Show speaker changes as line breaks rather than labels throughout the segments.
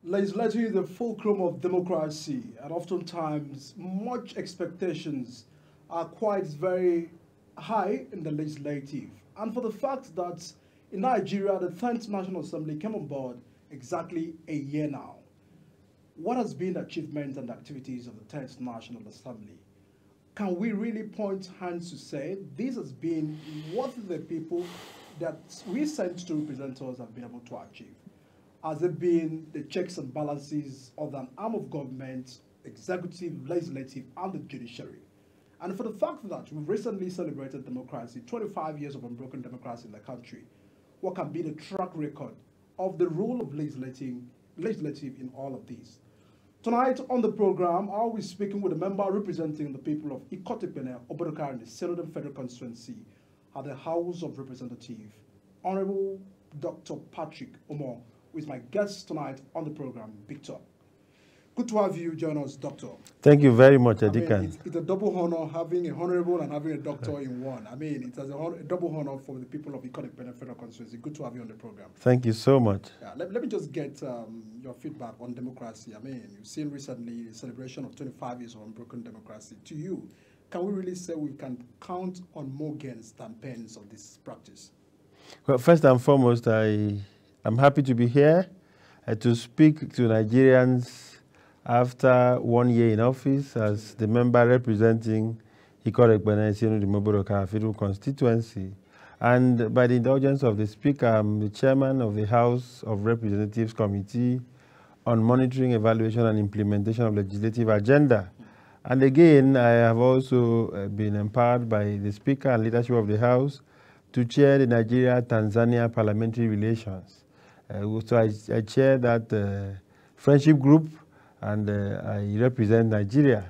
Legislature is the fulcrum of democracy, and oftentimes much expectations are quite very high in the legislative. And for the fact that in Nigeria, the 10th National Assembly came on board exactly a year now. What has been the achievements and activities of the 10th National Assembly? Can we really point hands to say this has been what the people that we sent to represent us have been able to achieve? Has it been the checks and balances of an arm of government, executive, legislative, and the judiciary? And for the fact that we've recently celebrated democracy, 25 years of unbroken democracy in the country, what can be the track record of the role of legislative in all of these? Tonight on the program, I'll be speaking with a member representing the people of Ikotipene, Obodokar in the Senate Federal Constituency at the House of Representatives, Honorable Dr. Patrick Omo, who is my guest tonight on the program, Victor. Good to have you join us, Doctor.
Thank you very much, Adikan.
It's a double honor having a honorable and having a doctor in one. It's a double honor for the people of Ikotipene Federal Constituency. Good to have you on the program.
Thank you so much.
Yeah, let me just get your feedback on democracy. You've seen recently the celebration of 25 years of unbroken democracy. To you, can we really say we can count on more gains than pains of this practice?
Well, first and foremost, I'm happy to be here to speak to Nigerians after 1 year in office as the member representing Ikotipene Obodokar Federal Constituency. And by the indulgence of the Speaker, I'm the chairman of the House of Representatives Committee on Monitoring, Evaluation and Implementation of Legislative Agenda. And again, I have also been empowered by the Speaker and leadership of the House to chair the Nigeria-Tanzania Parliamentary Relations. So I chair that friendship group, and I represent Nigeria.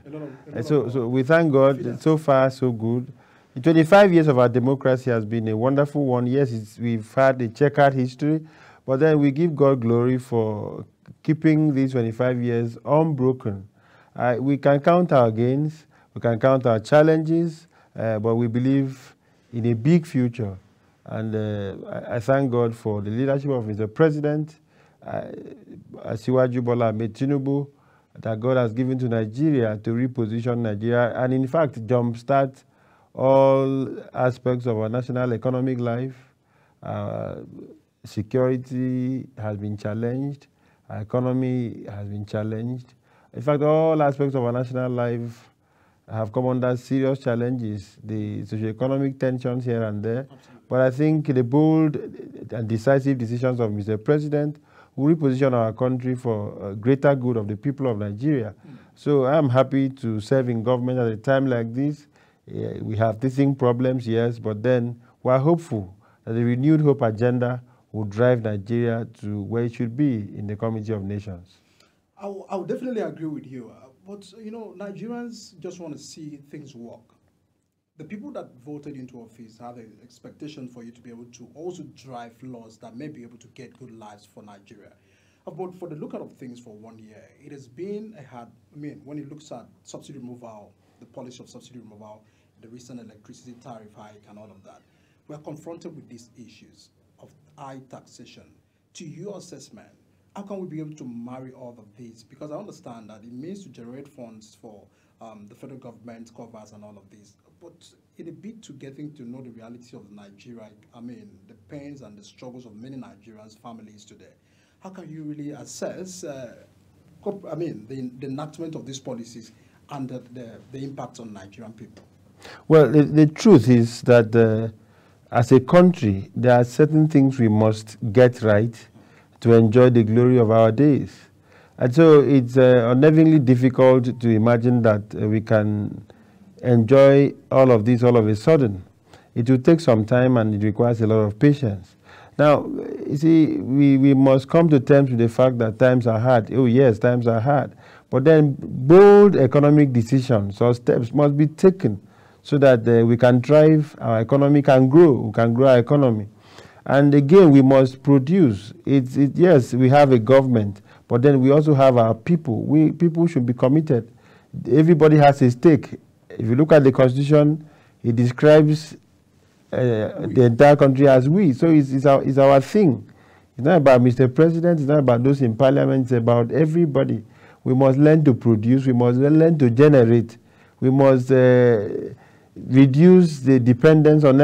So we thank God. So far, so good. The 25 years of our democracy has been a wonderful one. Yes, we've had a checkered history, but then we give God glory for keeping these 25 years unbroken. We can count our gains, we can count our challenges, but we believe in a big future. And I thank God for the leadership of Mr. President, Asiwaju Bola Ahmed Tinubu, that God has given to Nigeria to reposition Nigeria and in fact jumpstart all aspects of our national economic life. Security has been challenged, our economy has been challenged. In fact, all aspects of our national life have come under serious challenges, the socio-economic tensions here and there.
Absolutely.
But I think the bold and decisive decisions of Mr. President will reposition our country for greater good of the people of Nigeria. So I'm happy to serve in government at a time like this. We have teething problems, yes, but then we're hopeful that the renewed hope agenda will drive Nigeria to where it should be in the Community of Nations.
I would definitely agree with you. But, Nigerians just want to see things work. The people that voted into office have an expectation for you to be able to also drive laws that may be able to get good lives for Nigeria. But for the look of things for 1 year, it has been a hard, when it looks at subsidy removal, the policy of subsidy removal, the recent electricity tariff hike and all of that, we are confronted with these issues of high taxation. To your assessment, how can we be able to marry all of these? Because I understand that it means to generate funds for the federal government covers and all of these. But in a bit to getting to know the reality of Nigeria, the pains and the struggles of many Nigerians' families today, how can you really assess the enactment of these policies and the impact on Nigerian people?
Well, the truth is that as a country, there are certain things we must get right to enjoy the glory of our days. And so it's unnervingly difficult to imagine that we can enjoy all of this all of a sudden. It will take some time and it requires a lot of patience. Now, you see, we must come to terms with the fact that times are hard. Oh yes, times are hard. But then bold economic decisions or steps must be taken so that we can drive our economy, can grow, we can grow our economy. And again, we must produce. Yes, we have a government, but then we also have our people. People should be committed. Everybody has a stake. If you look at the Constitution, it describes the entire country as we. So it's our thing. It's not about Mr. President, it's not about those in parliament, it's about everybody. We must learn to produce, we must learn to generate, we must reduce the dependence on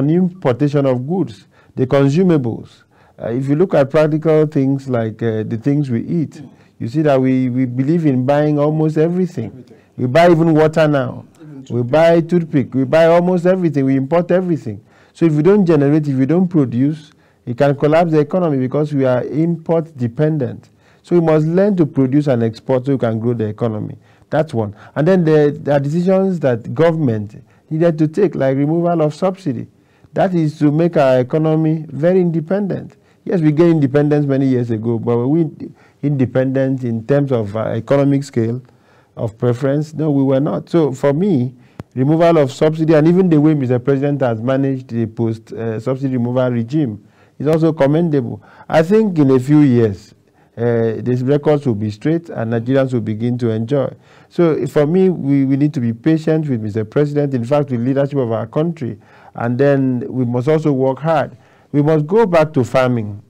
importation of goods, the consumables. If you look at practical things like the things we eat, you see that we believe in buying almost everything. We buy even water now. We buy toothpick. We buy almost everything. We import everything. So if we don't generate, if we don't produce, it can collapse the economy because we are import dependent. So we must learn to produce and export so we can grow the economy. That's one. And then there are decisions that government needed to take, like removal of subsidy. That is to make our economy very independent. Yes, we gained independence many years ago, but were we independent in terms of economic scale of preference? No, we were not. So for me, removal of subsidy and even the way Mr. President has managed the post-subsidy removal regime is also commendable. I think in a few years, these records will be straight and Nigerians will begin to enjoy. So for me, we need to be patient with Mr. President, in fact, with the leadership of our country. And then we must also work hard. We must go back to farming.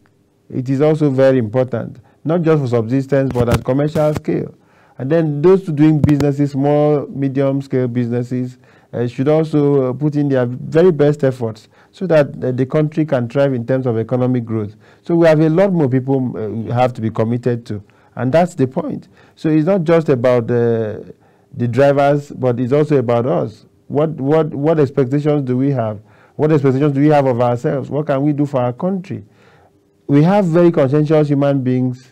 It is also very important, not just for subsistence, but at commercial scale. And then those doing businesses, small, medium-scale businesses, should also put in their very best efforts so that the country can thrive in terms of economic growth. So we have a lot more people we have to be committed to, and that's the point. So it's not just about the drivers, but it's also about us. What expectations do we have? What expectations do we have of ourselves? What can we do for our country? We have very conscientious human beings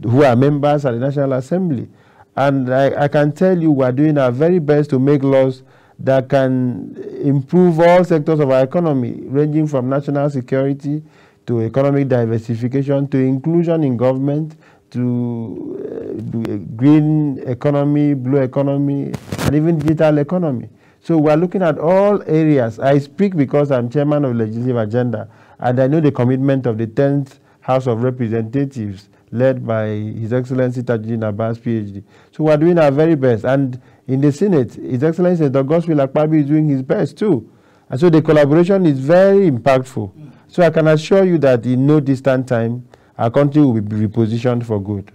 who are members at the National Assembly. And I can tell you we are doing our very best to make laws that can improve all sectors of our economy, ranging from national security to economic diversification, to inclusion in government, to green economy, blue economy, and even digital economy. So we are looking at all areas. I speak because I'm chairman of the Legislative Agenda, and I know the commitment of the 10th House of Representatives, led by His Excellency Tajuddin Abbas, PhD. So we are doing our very best. And in the Senate, His Excellency Senator Godswill Akpabio is doing his best too. And so the collaboration is very impactful. So I can assure you that in no distant time, our country will be repositioned for good.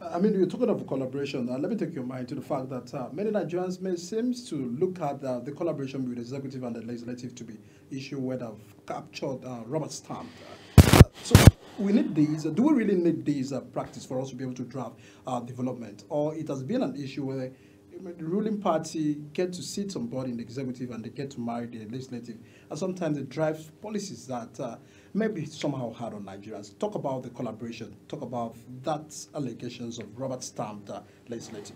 I mean, you're talking of collaboration. Let me take your mind to the fact that many Nigerians may seem to look at the collaboration with the executive and the legislative to be issue where they've captured rubber stamp. So we need these. Do we really need these practice for us to be able to drive development? Or it has been an issue where the ruling party get to sit somebody in the executive and they get to marry the legislative. And sometimes it drives policies that maybe somehow hard on Nigerians. Talk about the collaboration. Talk about that allegations of Robert stamped legislative.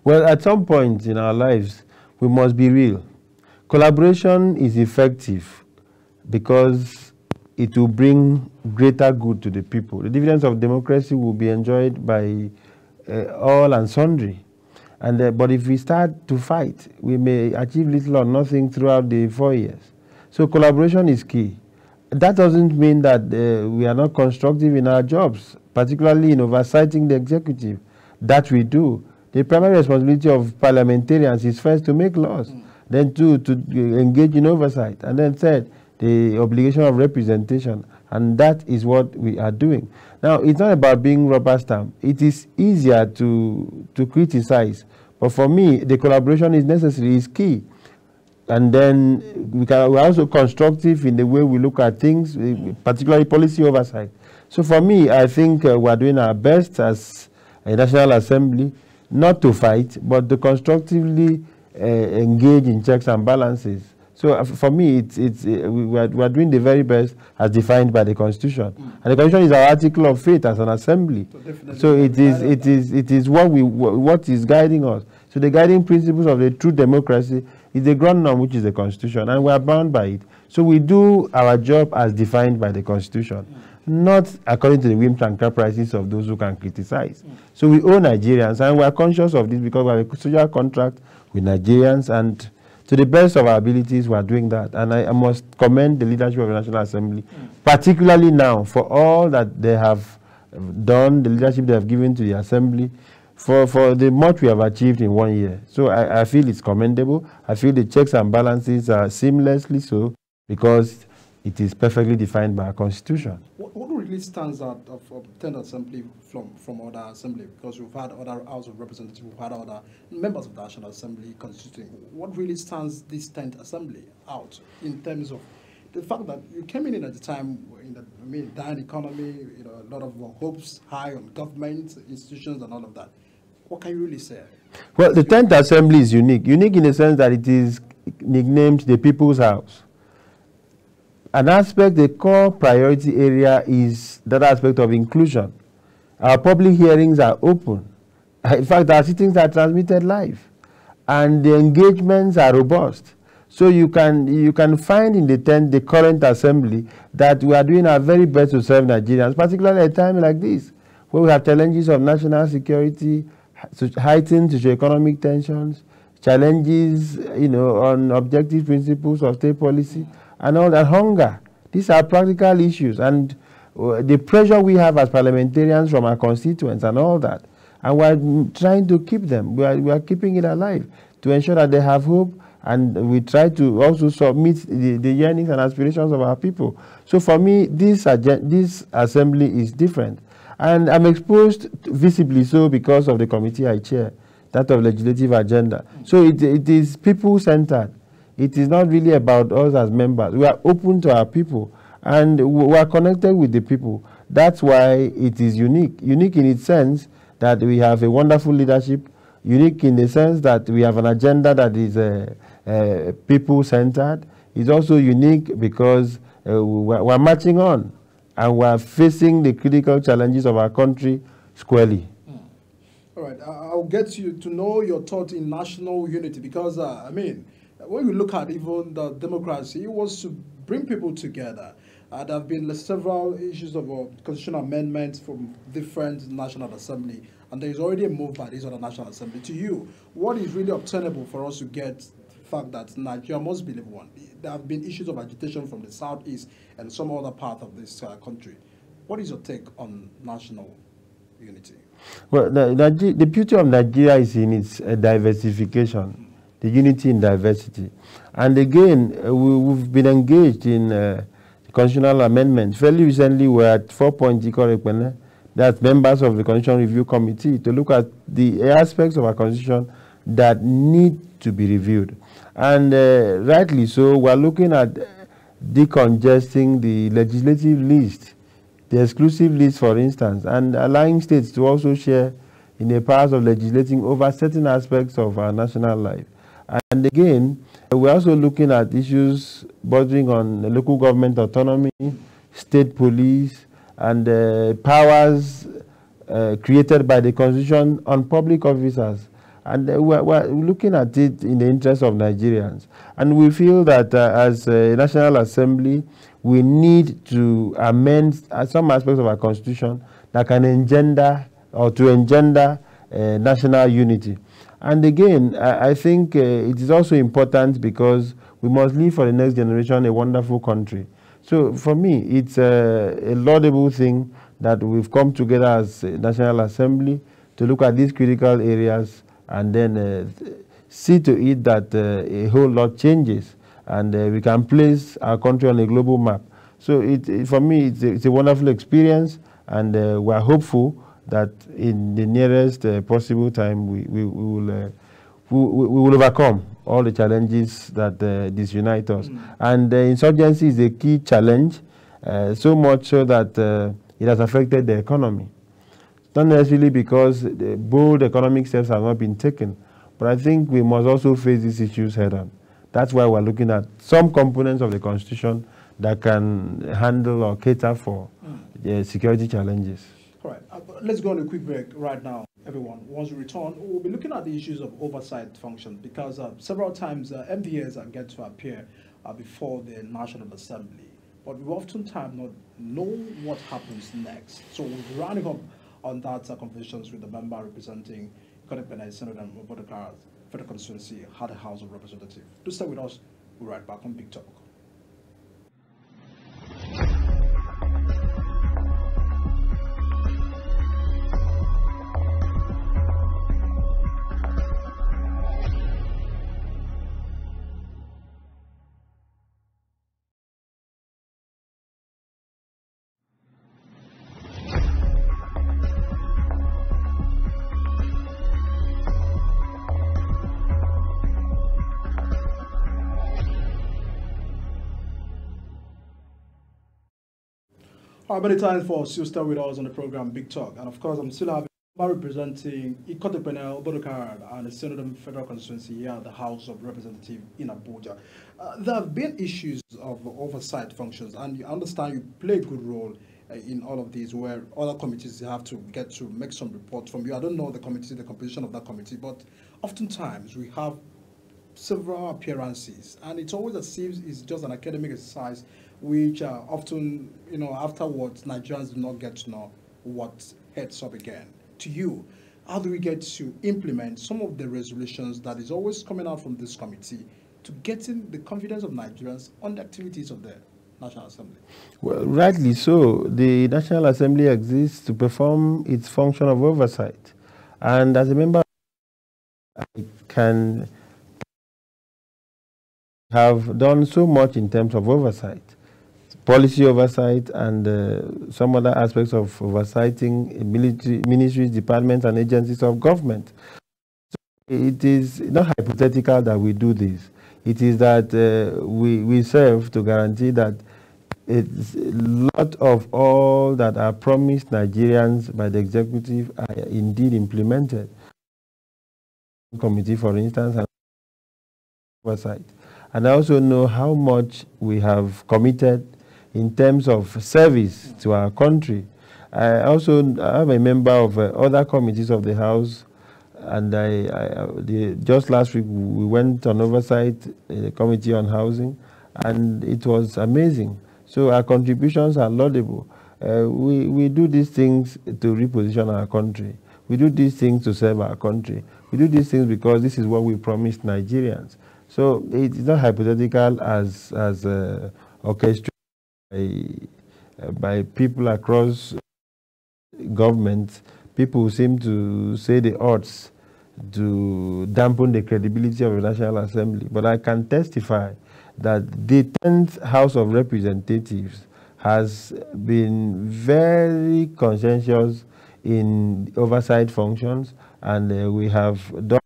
Well, at some point in our lives, we must be real. Collaboration is effective because it will bring greater good to the people. The dividends of democracy will be enjoyed by all and sundry. And but if we start to fight, we may achieve little or nothing throughout the 4 years. So collaboration is key. That doesn't mean that we are not constructive in our jobs, particularly in oversighting the executive. That we do. The primary responsibility of parliamentarians is first to make laws, then two, to engage in oversight, and then third, the obligation of representation. And that is what we are doing. Now, it's not about being rubber stamp. It is easier to criticize. But for me, the collaboration is necessary, is key. And then we're also constructive in the way we look at things, particularly policy oversight. So for me, I think we're doing our best as a National Assembly, not to fight, but to constructively engage in checks and balances. So for me, we're doing the very best as defined by the Constitution, and the Constitution is our article of faith as an assembly. So it is what is guiding us. So the guiding principles of the true democracy is the ground norm, which is the Constitution, and we are bound by it. So we do our job as defined by the Constitution, not according to the whims and caprices of those who can criticize. So we owe Nigerians, and we are conscious of this because we have a social contract with Nigerians, and to the best of our abilities, we are doing that. And I must commend the leadership of the National Assembly, particularly now, for all that they have done, the leadership they have given to the Assembly, for the much we have achieved in 1 year. So I feel it's commendable. I feel the checks and balances are seamlessly so, because It is perfectly defined by our constitution.
What really stands out of 10th Assembly from other assembly? Because we've had other House of Representatives, we've had other members of the National Assembly constituting. What really stands this 10th Assembly out in terms of the fact that you came in at the time in the dying economy, a lot of hopes high on government, institutions, and all of that. What can you really say?
Well, the 10th Assembly is unique. Unique in the sense that it is nicknamed the People's House. An aspect, the core priority area is that aspect of inclusion. Our public hearings are open. In fact, our sittings are transmitted live. And the engagements are robust. So you can find in the current assembly that we are doing our very best to serve Nigerians, particularly at a time like this, where we have challenges of national security, heightened socio-economic tensions, challenges, on objective principles of state policy, and all that, hunger. These are practical issues, and the pressure we have as parliamentarians from our constituents and all that, and we're trying to keep them. We are keeping it alive to ensure that they have hope, and we try to also submit the yearnings and aspirations of our people. So for me, this assembly is different. And I'm exposed visibly so because of the committee I chair, that of legislative agenda. So it is people-centered. It is not really about us as members. We are open to our people, and we are connected with the people. That's why it is unique. Unique in its sense that we have a wonderful leadership, unique in the sense that we have an agenda that is people-centered. It's also unique because we're marching on, and we're facing the critical challenges of our country squarely.
All right, I'll get you to know your thought in national unity because, when you look at even the democracy, it was to bring people together. There have been several issues of constitutional amendments from different National Assembly, and there is already a move by this other National Assembly. To you, what is really obtainable for us to get the fact that Nigeria must be level one? There have been issues of agitation from the southeast and some other part of this country. What is your take on national unity?
Well, the beauty of Nigeria is in its diversification. The unity in diversity. And again, we've been engaged in constitutional amendments. Fairly recently, we're at 4-point Equal, that's members of the Constitutional Review Committee, to look at the aspects of our Constitution that need to be reviewed. And rightly so, we're looking at decongesting the legislative list, the exclusive list, for instance, and allowing states to also share in the powers of legislating over certain aspects of our national life. And again, we're also looking at issues bordering on local government autonomy, state police, and powers created by the Constitution on public officers. And we're looking at it in the interest of Nigerians. And we feel that as a National Assembly, we need to amend some aspects of our Constitution that can engender national unity. And again, I think it is also important because we must leave for the next generation a wonderful country. So for me, it's a laudable thing that we've come together as a National Assembly to look at these critical areas and then see to it that a whole lot changes and we can place our country on a global map. So for me, it's a wonderful experience, and we're hopeful that in the nearest possible time we will overcome all the challenges that disunite us. And insurgency is a key challenge, so much so that it has affected the economy. Not necessarily because the bold economic steps have not been taken, but I think we must also face these issues head on. That's why we're looking at some components of the Constitution that can handle or cater for the security challenges.
All right, let's go on a quick break right now, everyone. Once we return, we'll be looking at the issues of oversight function because several times MDAs get to appear before the National Assembly, but we oftentimes not know what happens next. So we'll be rounding up on that conversations with the member representing Kodepene, Senator Bodokara, Federal Constituency, had a House of Representatives. Do stay with us. We'll be right back on Big Talk. How many times for still stay with us on the program Big Talk? And of course, I'm still having representing Ikotepenel, Bodokard, and the Senate Federal Constituency here at the House of Representatives in Abuja. There have been issues of oversight functions, and you understand you play a good role in all of these, where other committees have to get to make some reports from you. I don't know the committee, the composition of that committee, but oftentimes we have several appearances, and it's always as if it's just an academic exercise, which often, afterwards, Nigerians do not get to know what heads up again. To you, how do we get to implement some of the resolutions that is always coming out from this committee to getting the confidence of Nigerians on the activities of the National Assembly?
Well, rightly so. The National Assembly exists to perform its function of oversight. And as a member, I can have done so much in terms of oversight, policy oversight, and some other aspects of oversighting ministries, departments, and agencies of government. So it is not hypothetical that we do this. It is that we serve to guarantee that a lot of all that are promised Nigerians by the executive are indeed implemented. Committee, for instance, and oversight. And I also know how much we have committed in terms of service to our country. I also am a member of other committees of the House, and just last week we went on oversight, a committee on housing, and it was amazing. So our contributions are laudable. We do these things to reposition our country. We do these things to serve our country. We do these things because this is what we promised Nigerians. So it's not hypothetical as orchestrated by people across government. People seem to say the odds to dampen the credibility of the National Assembly. But I can testify that the 10th House of Representatives has been very conscientious in oversight functions, and we have done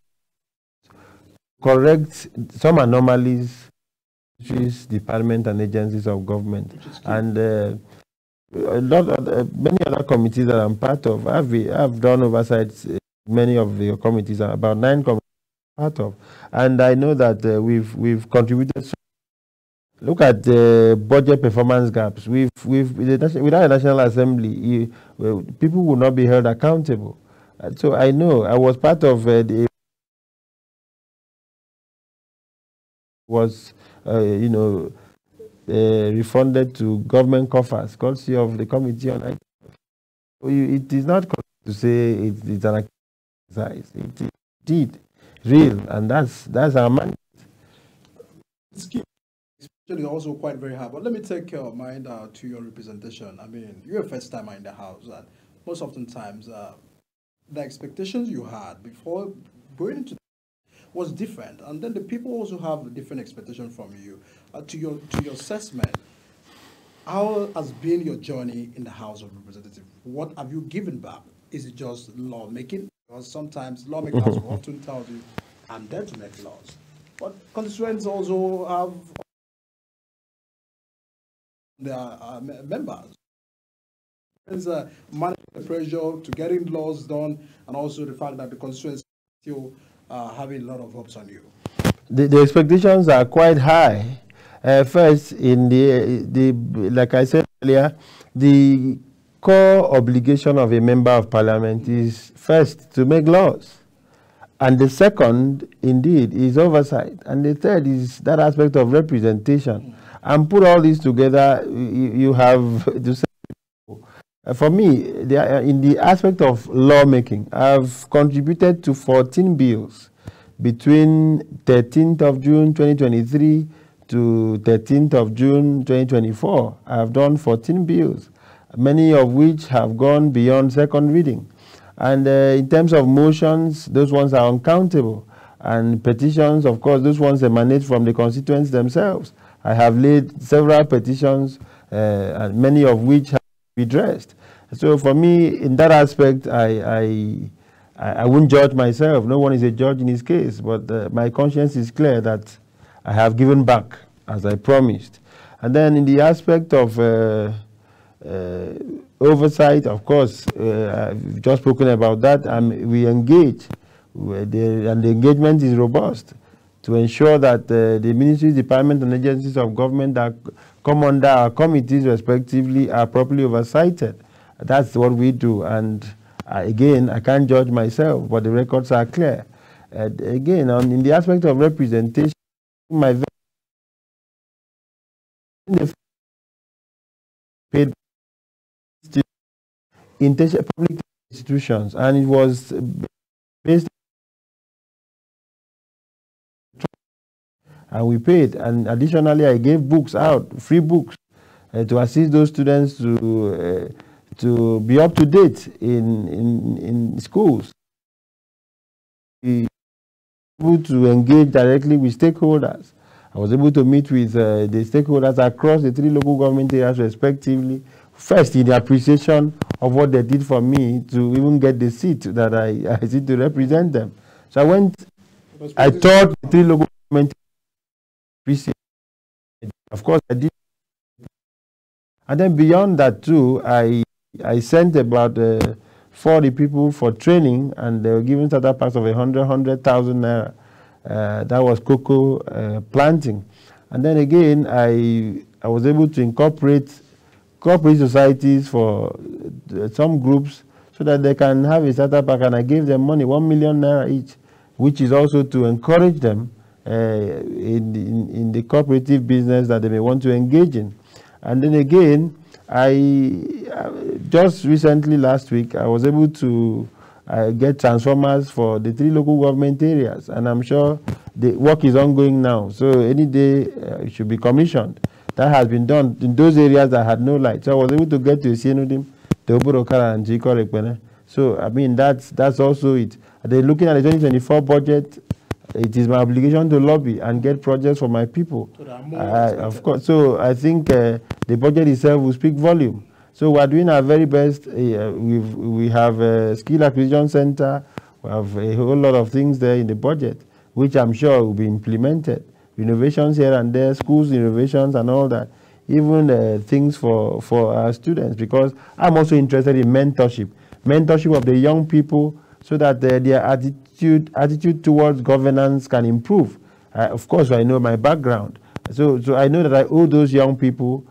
correct some anomalies in departments and agencies of government. And many other committees that I'm part of, I've done oversight. Many of the committees, are about 9 committees I'm part of, and I know that we've contributed. Look at the budget performance gaps. Without a National Assembly, people will not be held accountable. So I know I was part of the refunded to government coffers, courtesy of the committee on IT. So it is not correct to say it's an exercise. It is indeed real, and that's our mandate.
It's also quite very hard. But let me take your mind to your representation. I mean, you're a first timer in the House, and most oftentimes the expectations you had before going into was different, and then the people also have a different expectation from you. To your assessment, how has been your journey in the House of Representatives? What have you given back? Is it just lawmaking? Because sometimes lawmakers will often tell you, "I'm there to make laws," but constituents also have their members. There's managing the pressure to getting laws done, and also the fact that the constituents still having a lot of hopes on you.
The expectations are quite high. First, in like I said earlier, the core obligation of a member of parliament is first to make laws, and the second, indeed, is oversight, and the third is that aspect of representation. And put all these together, you have to say. For me, in the aspect of lawmaking, I've contributed to 14 bills between 13th of June 2023 to 13th of June 2024. I've done 14 bills, many of which have gone beyond second reading. And in terms of motions, those ones are uncountable. And petitions, of course, those ones emanate from the constituents themselves. I have laid several petitions, and many of which have been addressed. So for me, in that aspect, I wouldn't judge myself. No one is a judge in his case, but my conscience is clear that I have given back as I promised. And then in the aspect of oversight, of course, I've just spoken about that, and we engage, and the engagement is robust to ensure that the ministries, departments, and agencies of government that come under our committees respectively are properly oversighted. That's what we do, and again, I can't judge myself, but the records are clear. Again, in the aspect of representation, my paid in public institutions, and it was based, and we paid. And additionally, I gave books out, free books, to assist those students to be up to date in schools. We were able to engage directly with stakeholders. I was able to meet with the stakeholders across the 3 local government areas respectively, first in the appreciation of what they did for me to even get the seat that I seek to represent them. So I went, I taught the 3 local government areas. Of course, I did. And then beyond that too, I sent about 40 people for training, and they were given starter packs of 100,000 naira. That was cocoa planting. And then again, I was able to incorporate corporate societies for some groups so that they can have a starter pack, and I gave them money, 1 million naira each, which is also to encourage them in the cooperative business that they may want to engage in. And then again, just recently last week, I was able to get transformers for the 3 local government areas, and I'm sure the work is ongoing now. So any day it should be commissioned. That has been done in those areas that had no light. So I was able to get to Sienudim, to Oborokara and Jikorekpene. So I mean that's also it. They're looking at the 2024 budget. It is my obligation to lobby and get projects for my people. So of course. So I think the budget itself will speak volume. So we're doing our very best. We have a skill acquisition center. We have a whole lot of things there in the budget, which I'm sure will be implemented. Renovations here and there, schools renovations and all that. Even things for our students, because I'm also interested in mentorship of the young people, so that their attitude towards governance can improve. Of course, I know my background, so I know that I owe those young people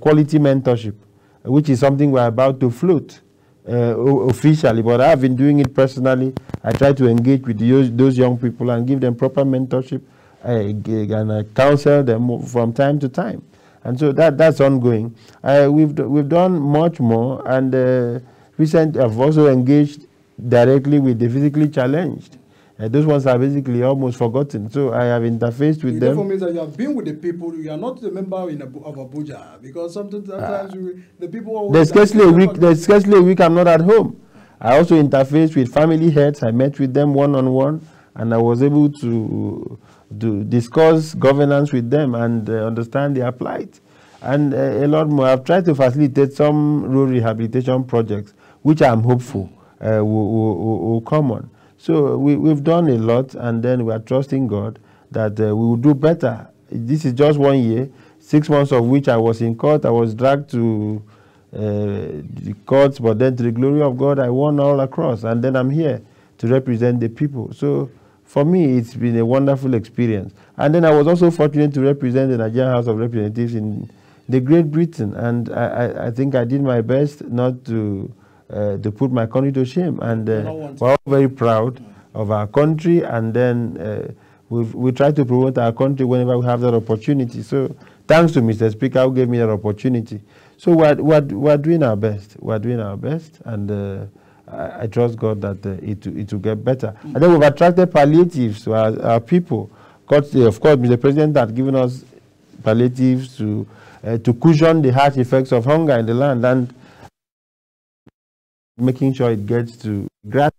quality mentorship, which is something we're about to float officially, but I've been doing it personally. I try to engage with those young people and give them proper mentorship, and counsel them from time to time, and so that's ongoing. We've done much more, and recently I've also engaged directly with the physically challenged. Those ones are basically almost forgotten. So I have interfaced with them.
Therefore means that you have been with the people. You are not a member of Abuja, because sometimes the people.
There's scarcely a week I'm not at home. I also interfaced with family heads. I met with them one-on-one, and I was able to discuss governance with them and understand their plight, and a lot more. I've tried to facilitate some rural rehabilitation projects, which I'm hopeful will come on. So we've done a lot, and then we are trusting God that we will do better. This is just 1 year, 6 months of which I was in court. I was dragged to the courts, but then to the glory of God, I won all across, and then I'm here to represent the people. So for me, it's been a wonderful experience. And then I was also fortunate to represent the Nigerian House of Representatives in the Great Britain, and I think I did my best not to put my country to shame, and we're all very proud of our country, and then we try to promote our country whenever we have that opportunity. So thanks to Mr. Speaker who gave me that opportunity. So we're doing our best. We're doing our best, and I trust God that it will get better. And then we've attracted palliatives to our people. Of course, Mr. President had given us palliatives to cushion the harsh effects of hunger in the land, and making sure it gets to grass.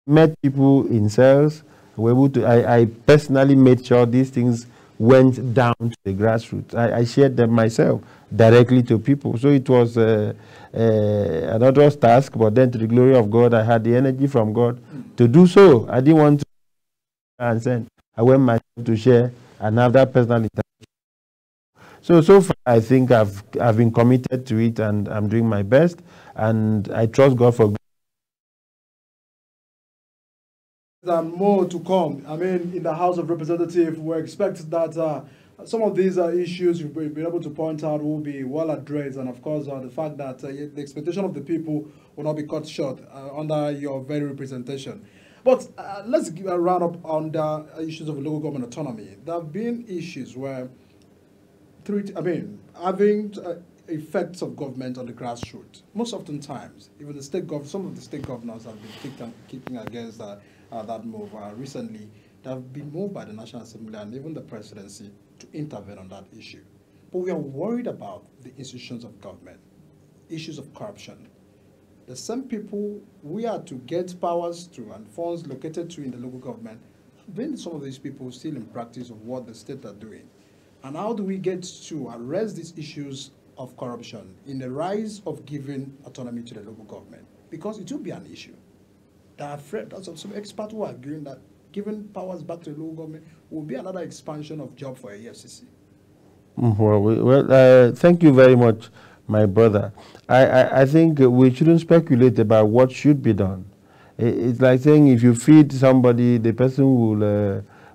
Met people in cells. We're able to. I personally made sure these things went down to the grassroots. I shared them myself directly to people. So it was an arduous task, but then to the glory of God, I had the energy from God to do so. I didn't want to and send. I went myself to share and have that personal interaction. So far, I think I've been committed to it, and I'm doing my best, and I trust God for.
And more to come. I mean, in the House of Representatives, we expect that some of these issues we've been able to point out will be well addressed, and of course, the fact that the expectation of the people will not be cut short under your very representation. But let's give a round up on the issues of local government autonomy. There have been issues where, having effects of government on the grassroots. Most often times, even the some of the state governors have been kicking against that move. Recently, they have been moved by the National Assembly and even the presidency to intervene on that issue. But we are worried about the institutions of government, issues of corruption. The same people we are to get powers to and funds located to in the local government, been some of these people still in practice of what the state are doing. And how do we get to address these issues of corruption in the rise of giving autonomy to the local government? Because it will be an issue. They are afraid. That's some experts who are agreeing that giving powers back to the local government will be another expansion of job for EFCC.
Thank you very much, my brother. I think we shouldn't speculate about what should be done. It's like saying if you feed somebody, the person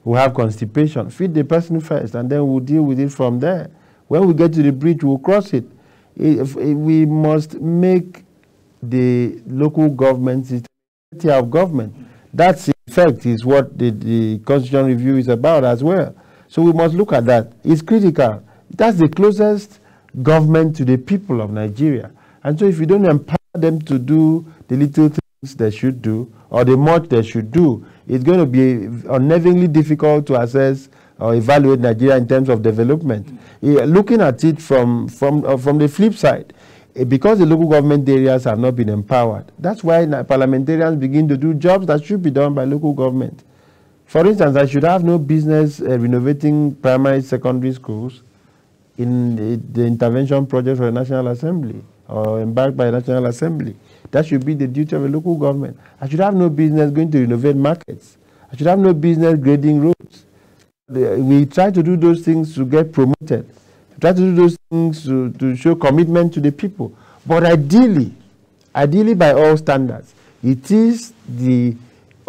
will have constipation. Feed the person first, and then we'll deal with it from there. When we get to the bridge, we'll cross it. We must make the local government system of government. That's in effect is what the constitutional review is about as well. So we must look at that. It's critical. That's the closest government to the people of Nigeria. And so if you don't empower them to do the little things they should do or the much they should do, it's going to be unnervingly difficult to assess or evaluate Nigeria in terms of development. Looking at it from the flip side, because the local government areas have not been empowered, that's why parliamentarians begin to do jobs that should be done by local government. For instance, I should have no business renovating primary, secondary schools in the intervention project for the National Assembly or embarked by the National Assembly. That should be the duty of a local government. I should have no business going to renovate markets. I should have no business grading roads. We try to do those things to get promoted. We try to do those things to show commitment to the people. But ideally by all standards, it is the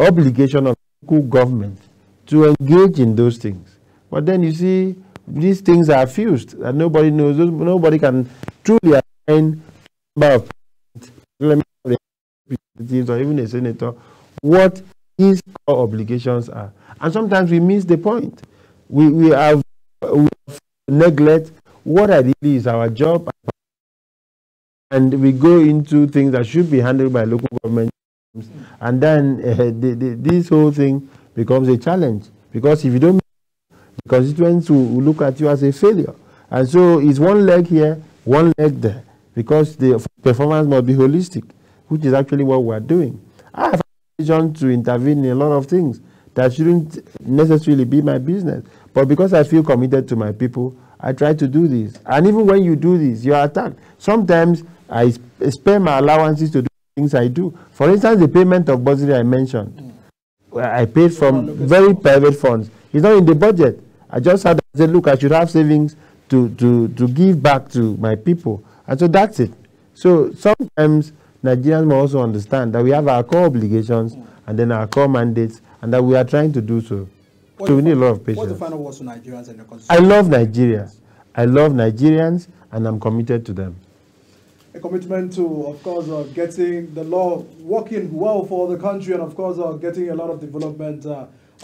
obligation of local government to engage in those things. But then you see, these things are fused and nobody knows. Nobody can truly assign number of representatives or even a senator what his core obligations are. And sometimes we miss the point. We have neglect what ideally is our job, and we go into things that should be handled by local government, and then this whole thing becomes a challenge, because if you don't, the constituents will look at you as a failure. And so it's one leg here, one leg there, because the performance must be holistic, which is actually what we're doing. I have a vision to intervene in a lot of things that shouldn't necessarily be my business. But because I feel committed to my people, I try to do this. And even when you do this, you are attacked. Sometimes I spare my allowances to do things I do. For instance, the payment of bursary I mentioned, I paid from very private funds. It's not in the budget. I just had to say, look, I should have savings to give back to my people. And so that's it. So sometimes Nigerians must also understand that we have our core obligations and then our core mandates, and that we are trying to do so. So we need a lot of patience.
What's the final words to Nigerians and your constituents?
I love Nigeria. I love Nigerians, and I'm committed to them.
A commitment to, of course, getting the law working well for the country, and of course, getting a lot of development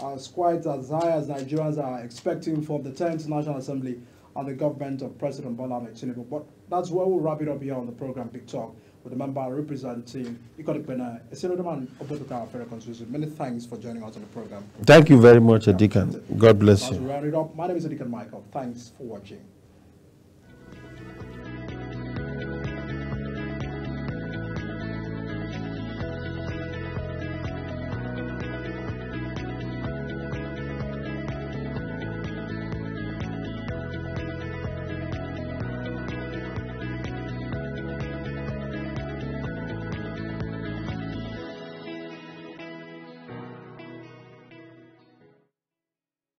as quite as high as Nigerians are expecting from the 10th National Assembly and the government of President Bola Ahmed Tinubu. But that's where we'll wrap it up here on the program, Big Talk, with the member representing Ikodipena, a senator man of the Federal Constitution. Many thanks for joining us on the program.
Thank you very much, Adikan. God bless you.
As we round it up, my name is Adikan Michael. Thanks for watching.